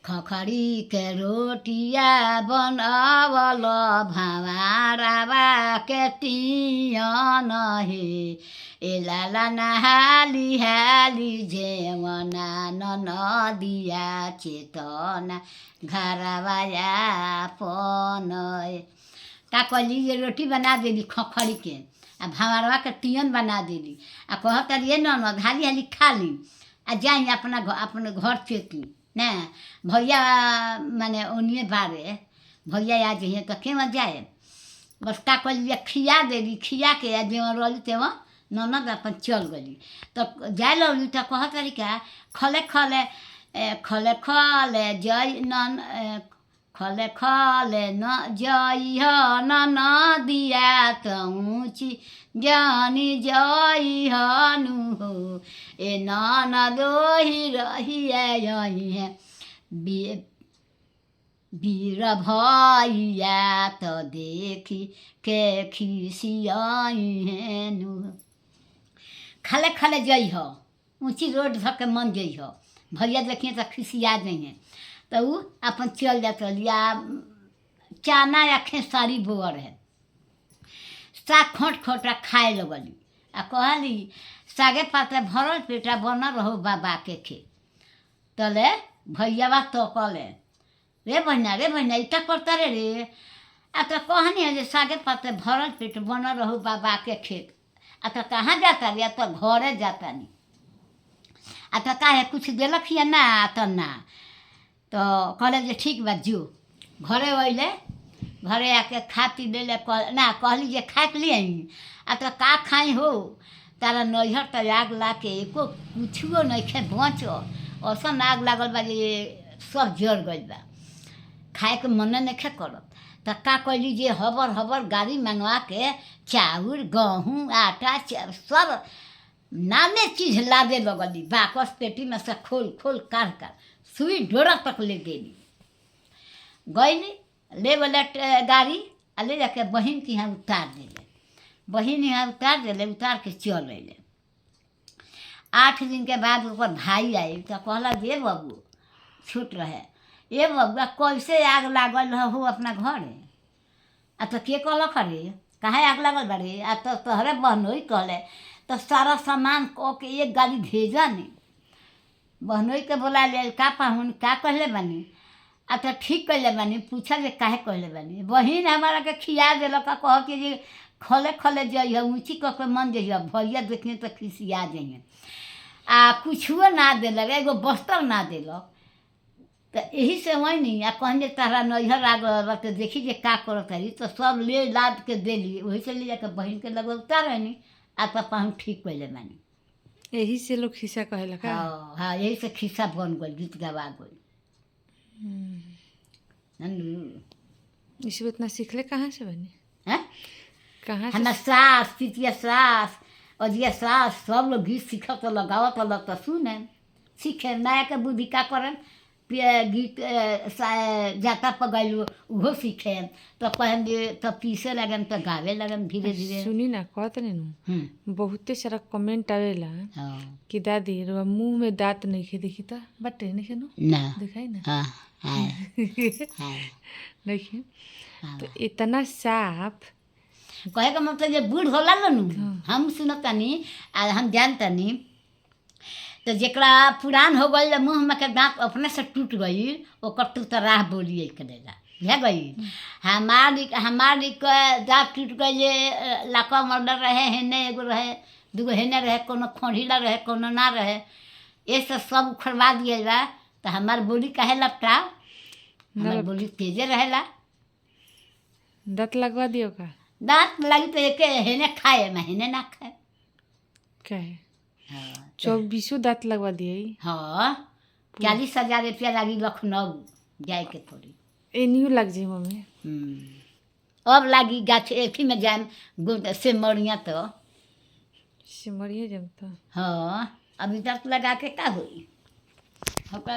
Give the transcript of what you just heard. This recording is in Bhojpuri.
खखरी के रोटिया बनावल भावारावा के तियन हे ए लाला नहाली हाली जेवना नदिया चेतना घरवाया पन का कहली ये रोटी बना देली खखरी के आ भावरवा के तियन बना देली आ कहत ये न हाली हाली खा ली आ जाई अपने घर चेती ना भैया माने ओनिए बारे भैया आ जाइए तो केवल जाए बस का कहली खिया देली खिया के जेवन रही तेवन ननद अपन चल गली तो जाए लगी तो कहत रही क्या खले खले खले खले जय नन खले खले न जय न दिया तऊची जानी जय हनु हो ए नन दोही रही है वीर भैया तो देखी के खिसियाई हेनु खले खले जई हो ऊँची रोड धके मन जई हो भैया देखिए तो खिसिया जाइए तो ऊ अपन चल जात या चाना या खेसारी बोअर है साग खोट खोटा खाए लगली आ कहली सागे पाते भरल पेटा बनल रहो बाबा के खेत तले भैया तो कले रे बहना इटा करता रे आ तो कहनी है जे सागे पाते भरल पेट बनल रहो बाबा के खेत आ तो कहाँ जाता रे तो घरे जाता नहीं आ तो काहे कुछ दिलक या ना तो ना तो कहले जे ठीक बा जो घरे अइले घरे आके खा पी ले ना कहली जे खा के लिए आ तो का खाई हो तारा नैहर तो आग ला के एको कुछो नहीं खे बचो औसन आग लागल बा जे सब जर गइल बा खाए के मन नहीं खे करत तो का कहली जे हबर हबर गाड़ी मंगवा के चाउर गहूँ आटा सब नामे चीज लादे लगली बाकस पेटी में से खोल खोल काट सुई डोरा तक ले गेली गईली ले वाला गाड़ी आ ले जाके बहन के यहाँ उतार दिले बहन यहाँ उतार दिले उतार के चल अले 8 दिन के बाद ऊपर भाई आई तो कहला ये बबू छूट रहे ये बबुआ कैसे आग लागल हो अपना घरे आ तो के कहलक रे काहे आग लागल बारे आ तो तोहरे बहनोई कहले तो सारा सामान कह के एक गाड़ी भेजा नहीं बहनोई के बोला ले का पाहुन का कहले बानी आ तो ठीक कहले बानी पूछा जे काहे कहले बानी बहन हमारा के खिया दिलक कह के जे खले खले जइए ऊँची कह के मन जइए भैया देखने तो खिसिया जाइए आ कुछो ना दिलक एगो बस्तर ना दिलक तो यही से वही नहीं आ कहने तारा नैहर आ गल तो देखी जे का करत रही तो सब ले लाद के देली वही से ले जाकर बहन के लगे उतार नहीं आ तो पाहुन ठीक कहले बानी यही से लोग खिस्सा कहेला का हाँ यही से खिस्सा बन गई गीत गवा गई इसमें इतना सीखले कहाँ से बनी हैं कहाँ से हमार सास पितिया सास अजिया सास सब लोग गीत सीखत तो लगावत अलग तो सुने सीखे नया के बुद्धि का करन गीत जाता पगल उहो सीखे तो कहन जे तो पीसे लगन तो गावे लगन धीरे धीरे सुनी ना कहत नहीं बहुते सारा कमेंट आवेला हाँ कि दादी रो मुंह में दांत नहीं खे देखी तो बटे नहीं खेनो ना दिखाई ना हाँ हाँ देखिए तो इतना साफ कहे का मतलब जे बूढ़ होला नु हम सुनतानी आ हम जानतानी तो जरा पुरान हो गई मुँह में के दाँत अपने से टूट गई ओकर तू तो राह बोलिए करेगा भे गई हमारी के दाँत टूट गई लाका मर्डर रहे हेने एगो रहे दूगो हेने रहे कोनो खोढ़ीला रहे कोनो ना रहे ये सब उखड़वा दिए बा तो हमार बोली काहे लपटा हमार बोली तेजे रहेला दांत लगवा दियो का दाँत लगी तो एक हेने खाए मैं हेने ना खाए कहे हाँ 24 दांत लगवा दिए हाँ 40,000 रुपया लगी लखनऊ जाए के थोड़ी एनियो लग जाए मम्मी अब लगी गाछ एक ही में जाए सिमरिया तो सिमरिया जम तो हाँ अभी तक लगा के का हुई